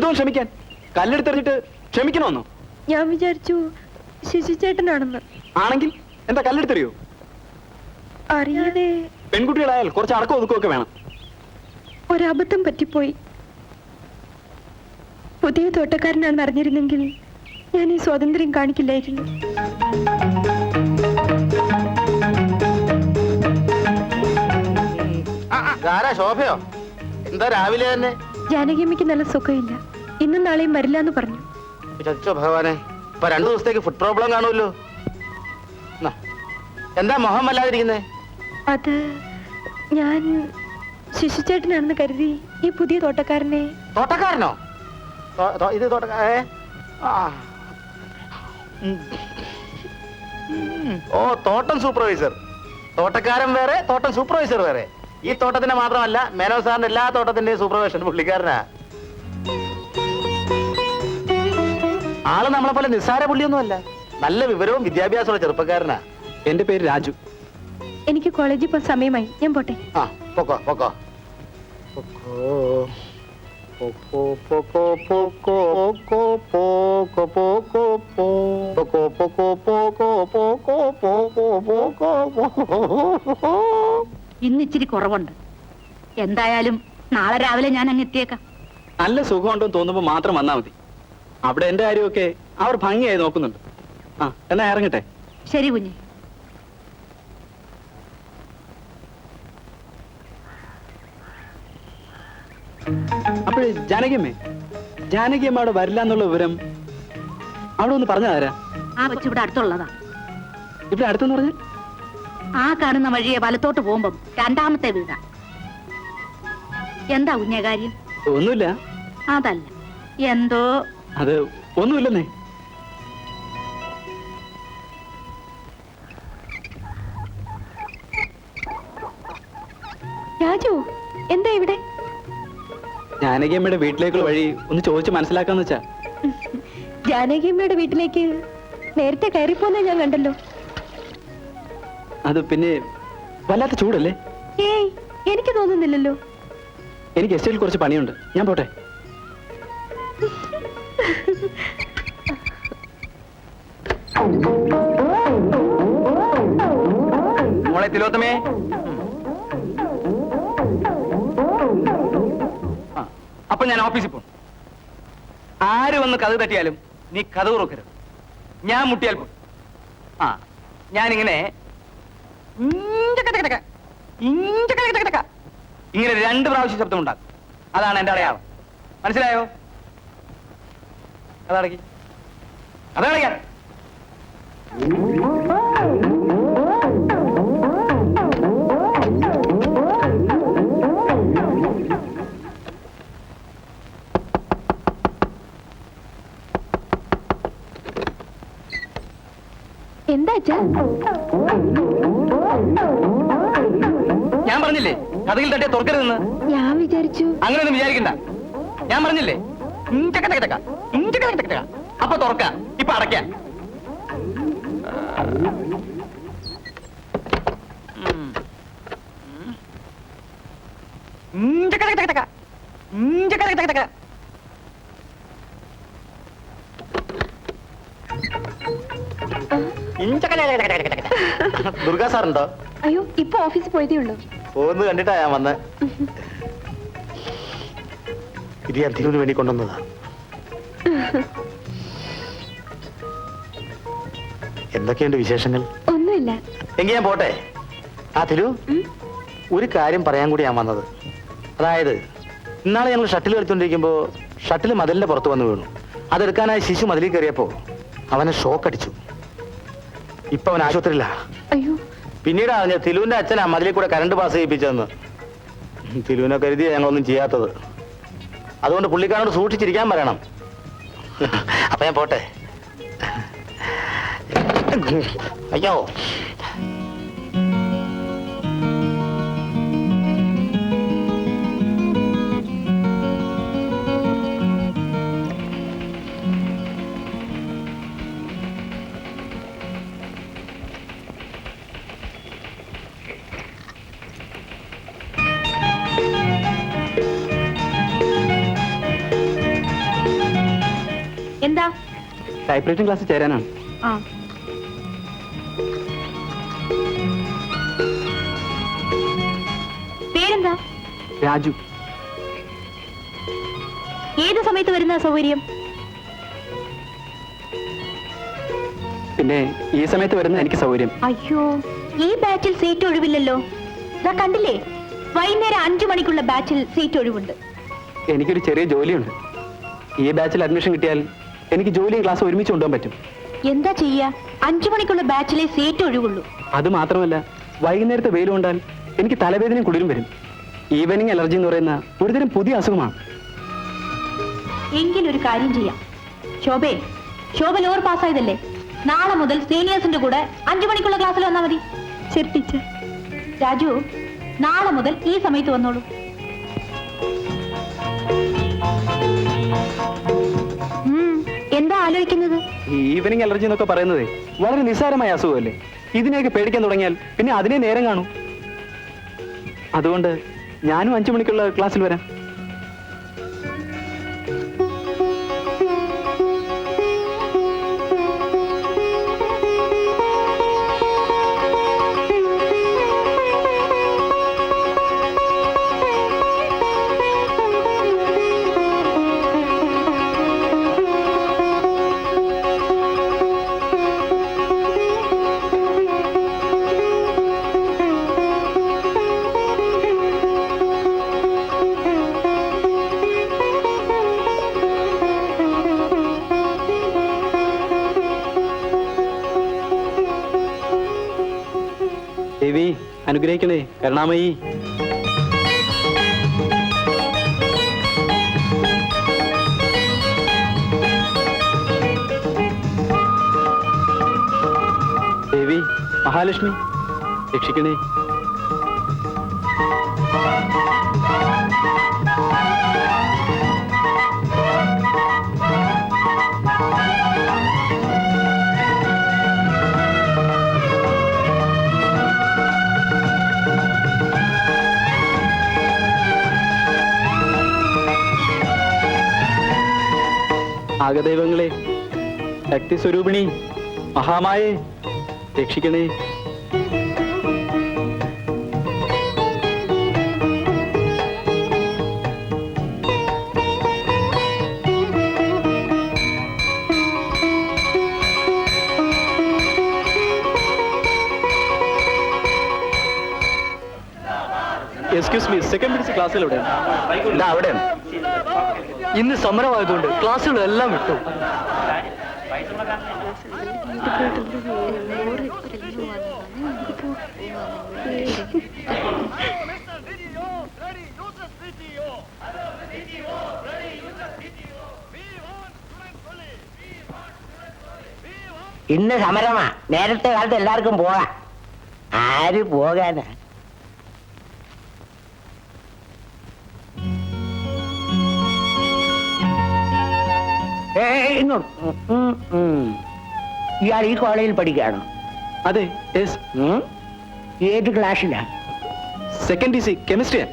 എന്തോ ക്ഷമിക്കാൻ? കല്ലെടുത്തെറിഞ്ഞിട്ട് ക്ഷമിക്കണമെന്നോ? ഞാൻ വിചാരിച്ചു ശശി ചേട്ടനാണെന്ന്. ആണെങ്കിൽ എന്താ കല്ലെടുത്തെറിയോ? അറിയാതെ. പെൺകുട്ടികളായാൽ കുറച്ച് അടക്കം ഒതുക്കമൊക്കെ വേണം. ഒരബദ്ധം പറ്റിപ്പോയി. പുതിയ തോട്ടക്കാരനാണെന്ന് അറിഞ്ഞിരുന്നെങ്കിൽ ഞാൻ ഈ സ്വാതന്ത്ര്യം കാണിക്കില്ലായിരുന്നു. ശോഭയോ? എന്താ രാവിലെ തന്നെ? ജാനകിയമ്മയ്ക്ക് നല്ല സുഖമില്ല. ഇന്നും നാളെയും വരില്ല എന്ന് പറഞ്ഞു. ഭഗവാനെ, ഇപ്പൊ 2 ദിവസത്തേക്ക് ഫുഡ് പ്രോബ്ലം കാണുമല്ലോ. എന്താ മുഖം വല്ലാതിരിക്കുന്നേ? അത് ഞാൻ ശിശുചേട്ടനാണെന്ന് കരുതി ഈ പുതിയ തോട്ടക്കാരനെ. തോട്ടക്കാരനോ? ഇത് ഓ, തോട്ടം സൂപ്പർവൈസർ. തോട്ടക്കാരൻ വേറെ, തോട്ടം സൂപ്പർവൈസർ വേറെ. ഈ തോട്ടത്തിന്റെ മാത്രമല്ല, മേനോ സാറിന്റെ എല്ലാ തോട്ടത്തിന്റെയും സൂപ്പർവൈസർ പുള്ളിക്കാരനാ. ആള് നമ്മളെ പോലെ നിസ്സാര പുള്ളിയൊന്നുമല്ല. നല്ല വിവരവും വിദ്യാഭ്യാസമുള്ള ചെറുപ്പക്കാരനാ. എന്റെ പേര് രാജു. എനിക്ക് കോളേജിൽ പോകാൻ സമയമായി. ഞാൻ പോട്ടെ. ആ, പൊക്കോ പൊക്കോ. ഇന്ന് ഇച്ചിരി കുറവുണ്ട്. എന്തായാലും നാളെ രാവിലെ ഞാൻ അങ്ങ് എത്തിയേക്കാം. നല്ല സുഖമുണ്ടെന്ന് തോന്നുമ്പോ മാത്രം വന്നാ മതി. അവിടെ എന്റെ കാര്യമൊക്കെ അവർ ഭംഗിയായി നോക്കുന്നുണ്ട്. ആ, എന്നാ ഇറങ്ങട്ടെ. ശരി കുഞ്ഞെ. അപ്പോഴേ ജാനകിയമ്മ അവിടെ വരില്ല എന്നുള്ള വിവരം അവിടെ ഒന്ന് പറഞ്ഞു തരാ. ആ കൊച്ചു ഇവിടെ അടുത്തുള്ളതാ. ഇവിടെ അടുത്തെന്ന് പറഞ്ഞാൽ ആ കാണുന്ന വഴിയെ വലത്തോട്ട് പോകുമ്പം 2ാമത്തെ വീടാ. എന്താ കുഞ്ഞെ കാര്യം? ഒന്നുമില്ല. അതല്ല, എന്തോ. അത് ഒന്നുമില്ലെന്നേ. രാജു, എന്താ ഇവിടെ? ജാനകിയമ്മയുടെ വീട്ടിലേക്കുള്ള വഴി ഒന്ന് ചോദിച്ച് മനസ്സിലാക്കാന്ന് വെച്ചാ. ജാനകിയമ്മയുടെ വീട്ടിലേക്ക് നേരത്തെ കയറിപ്പോന്നെ ഞാൻ കണ്ടല്ലോ. അത് പിന്നെ വല്ലാത്ത ചൂടല്ലേ? ഏയ്, എനിക്ക് തോന്നുന്നില്ലല്ലോ. എനിക്ക് എസ്റ്റേറ്റിൽ കുറച്ച് പണിയുണ്ട്. ഞാൻ പോട്ടെ. മോളെ തിലോത്തമേ, അപ്പൊ ഞാൻ ഓഫീസിൽ പോകും. ആര് വന്ന് കഥ തട്ടിയാലും നീ കഥ തുറക്കരുത്. ഞാൻ മുട്ടിയാൽ പോകും. ആ, ഞാനിങ്ങനെ ഇങ്ങനെ 2 പ്രാവശ്യം ശബ്ദം ഉണ്ടാക്കും. അതാണ് എന്റെ അടയാളം. മനസ്സിലായോ? അതടക്കി അതടയ്ക്കാൻ. എന്താ ഞാൻ പറഞ്ഞില്ലേ കഥയിൽ തട്ടിയ തുറക്കരുതെന്ന്? ഞാൻ വിചാരിച്ചു. അങ്ങനെയൊന്നും വിചാരിക്കണ്ട. ഞാൻ പറഞ്ഞില്ലേ അപ്പൊ തുറക്ക, ഇപ്പൊ അടയ്ക്ക. ദുർഗാ സാറുണ്ടോ? അയ്യോ, ഇപ്പൊ ഓഫീസിൽ പോയതേ ഉള്ളൂ. ഒന്ന് കണ്ടിട്ടാ ഞാൻ വന്ന്. ഇത് ഞാൻ തിരുവിന് വേണ്ടി കൊണ്ടുവന്നതാ. എന്തൊക്കെയുണ്ട് വിശേഷങ്ങൾ? ഒന്നുമില്ല. എങ്കിൽ ഞാൻ പോട്ടെ. ആ തിരു, ഒരു കാര്യം പറയാൻ കൂടി ഞാൻ വന്നത്. അതായത് ഇന്നാളെ ഞങ്ങൾ ഷട്ടിൽ കളിച്ചോണ്ടിരിക്കുമ്പോ ഷട്ടിൽ മതിലിന്റെ പുറത്ത് വന്ന് വീണു. അതെടുക്കാനായി ശിശു മതിലിൽ കയറിയപ്പോ അവനെ ഷോക്ക് അടിച്ചു. ഇപ്പൊ അവൻ ആശുപത്രിയില്ല. അയ്യോ. പിന്നീട് അറിഞ്ഞ തിലുവിന്റെ അച്ഛനാ മതിലിൽ കൂടെ കറണ്ട് പാസ് ചെയ്യിപ്പിച്ചതെന്ന്. തിലുവിനെ കരുതിയ ഞങ്ങളൊന്നും ചെയ്യാത്തത്. അതുകൊണ്ട് പുള്ളിക്കാരോട് സൂക്ഷിച്ചിരിക്കാൻ പറയണം. അപ്പൊ ഞാൻ പോട്ടെ. അയ്യോ. എന്താ? ടൈപ്പ് റൈറ്റിംഗ് ക്ലാസ്സിൽ ചേരാനാണ്. ആ, പേരെന്താ? രാജു. ഏത് സമയത്ത് വരുന്ന സൗകര്യം? പിന്നെ ഈ സമയത്ത് വരുന്ന എനിക്ക് സൗകര്യം. അയ്യോ, ഈ ബാച്ചിൽ സീറ്റ് ഒഴിവില്ലല്ലോ. ഇതാ കണ്ടില്ലേ, വൈകുന്നേരം 5 മണിക്കുള്ള ബാച്ചിൽ സീറ്റ് ഒഴിവുണ്ട്. എനിക്കൊരു ചെറിയ ജോലിയുണ്ട്. ഈ ബാച്ചിൽ അഡ്മിഷൻ കിട്ടിയാൽ എനിക്ക് ജോലിയും ക്ലാസ് ഒരുമിച്ച് കൊണ്ടുപോകാൻ പറ്റും. എന്താ ചെയ്യാ? 5 മണിക്കുള്ള ബാച്ചിലെ സീറ്റ് ഒഴിവുള്ളൂ. അത് മാത്രമല്ല, വൈകുന്നേരത്തെ വെയിൽ കൊണ്ടാൽ എനിക്ക് തലവേദനയും കുളിരും വരും. ഈവനിങ് അലർജി എന്ന് പറയുന്ന ഒരുതരം പുതിയ അസുഖമാണ്. എങ്കിലൊരു കാര്യം ചെയ്യാം. ശോഭ ലോവർ പാസ്സായതല്ലേ? നാളെ മുതൽ സീനിയേഴ്സിന്റെ കൂടെ 5 മണിക്കുള്ള ക്ലാസ്സിൽ വന്നാൽ മതി. ശരി ടീച്ചർ. രാജു, നാളെ മുതൽ ഈ സമയത്ത് വന്നോളൂ. എന്താ ആലോചിക്കുന്നത്? ഈ ഈവനിങ് അലർജി എന്നൊക്കെ പറയുന്നത് വളരെ നിസ്സാരമായ അസുഖമല്ലേ? ഇതിനെയൊക്കെ പേടിക്കാൻ തുടങ്ങിയാൽ പിന്നെ അതിനെ നേരം കാണൂ. അതുകൊണ്ട് ഞാനും 5 മണിക്കുള്ള ക്ലാസ്സിൽ വരാം. ദേവി അനുഗ്രഹിക്കണേ, കരുണാമയി. ദേവി മഹാലക്ഷ്മി രക്ഷിക്കണേ. ആഗദൈവങ്ങളെ, ശക്തി സ്വരൂപിണി, മഹാമായേ രക്ഷിക്കണേ. എക്സ്ക്യൂസ് മീ, സെക്കൻഡ് പീരീഡ് ക്ലാസ്സിൽ എവിടെയാണ്? അവിടെ ഇന്ന് സമരമായതുകൊണ്ട് ക്ലാസ്സുകളെല്ലാം വിട്ടു. ഇന്ന് സമരമാ. നേരത്തെ കാലത്ത് എല്ലാവർക്കും പോകാം. ആര് പോകാനാ? ഇങ്ങോട്ട്. ഇയാൾ ഈ കോളേജിൽ പഠിക്കുകയാണോ? അതെ, യെസ്. ഏത് ക്ലാസ്സിലാ? Second DC കെമിസ്ട്രിയാ.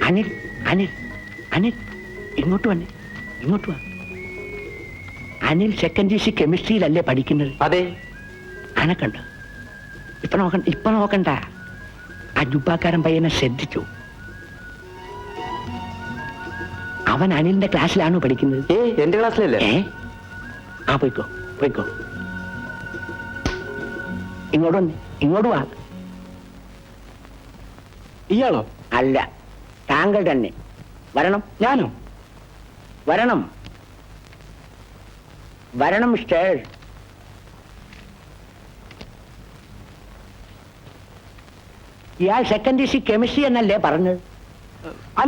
അനിൽ അനിൽ അനിൽ ഇങ്ങോട്ട് വന്നേ, ഇങ്ങോട്ട് വാ. അനിൽ സെക്കൻഡ് DC കെമിസ്ട്രിയിലല്ലേ പഠിക്കുന്നത്? അതെ. അനക്കണ്ട. ഇപ്പൊ നോക്കണ്ട. ആ ജുബാക്കാരൻ പയ്യനെ ശ്രദ്ധിച്ചു. അവൻ അനിലിന്റെ ക്ലാസ്സിലാണോ പഠിക്കുന്നത്? എന്റെ ക്ലാസ്സിലല്ലേ? ആ പോയിക്കോ പോയിക്കോ. ഇങ്ങോട്ട് വന്നേ, ഇങ്ങോട്ട് വാ. ഇയാളോ? അല്ല, താങ്കൾ തന്നെ. വരണം. ഞാനോ? വരണം വരണം മിസ്റ്റർ. ഇയാൾ സെക്കൻഡ് DC കെമിസ്ട്രി എന്നല്ലേ പറഞ്ഞത്?